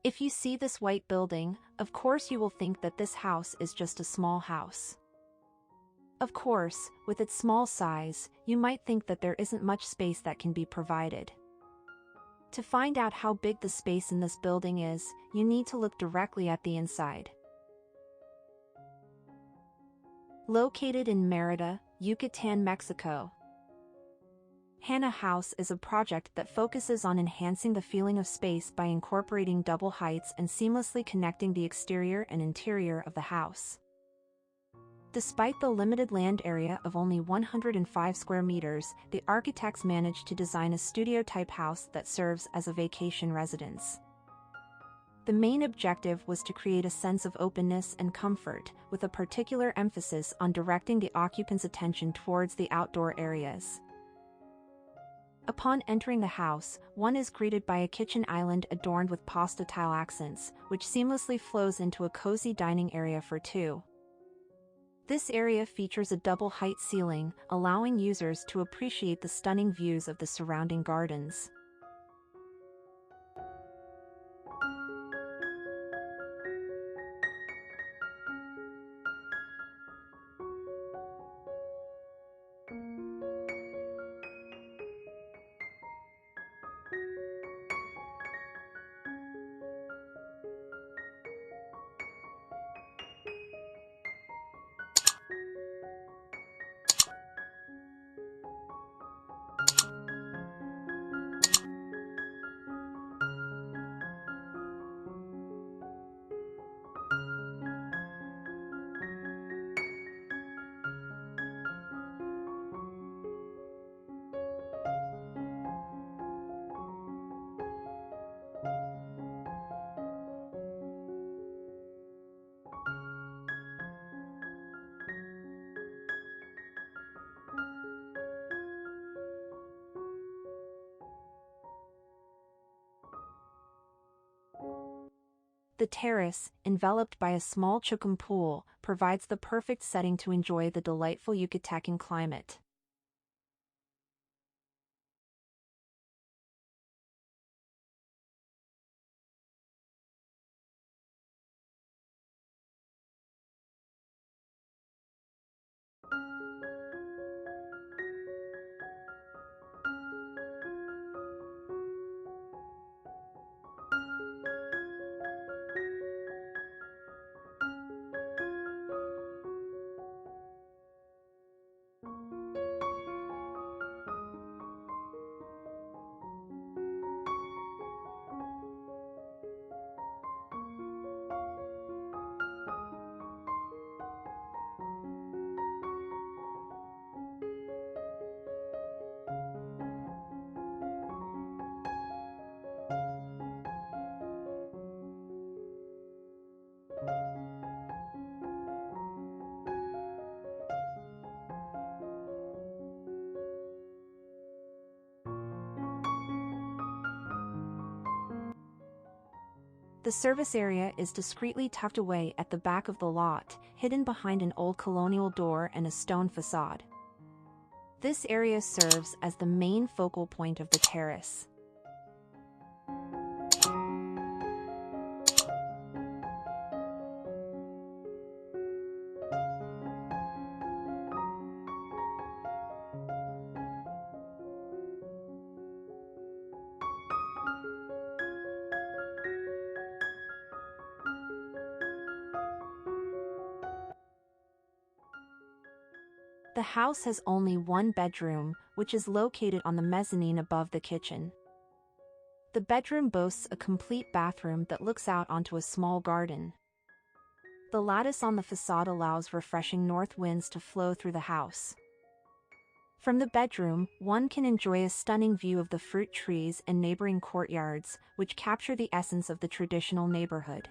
If you see this white building, of course you will think that this house is just a small house. Of course, with its small size, you might think that there isn't much space that can be provided. To find out how big the space in this building is, you need to look directly at the inside. Located in Merida, Yucatan, Mexico, Hannah House is a project that focuses on enhancing the feeling of space by incorporating double heights and seamlessly connecting the exterior and interior of the house. Despite the limited land area of only 105 square meters, the architects managed to design a studio-type house that serves as a vacation residence. The main objective was to create a sense of openness and comfort, with a particular emphasis on directing the occupants' attention towards the outdoor areas. Upon entering the house, one is greeted by a kitchen island adorned with pasta tile accents, which seamlessly flows into a cozy dining area for two. This area features a double-height ceiling, allowing users to appreciate the stunning views of the surrounding gardens. The terrace, enveloped by a small chukum pool, provides the perfect setting to enjoy the delightful Yucatecan climate. The service area is discreetly tucked away at the back of the lot, hidden behind an old colonial door and a stone facade. This area serves as the main focal point of the terrace. The house has only one bedroom, which is located on the mezzanine above the kitchen. The bedroom boasts a complete bathroom that looks out onto a small garden. The lattice on the facade allows refreshing north winds to flow through the house. From the bedroom, one can enjoy a stunning view of the fruit trees and neighboring courtyards, which capture the essence of the traditional neighborhood.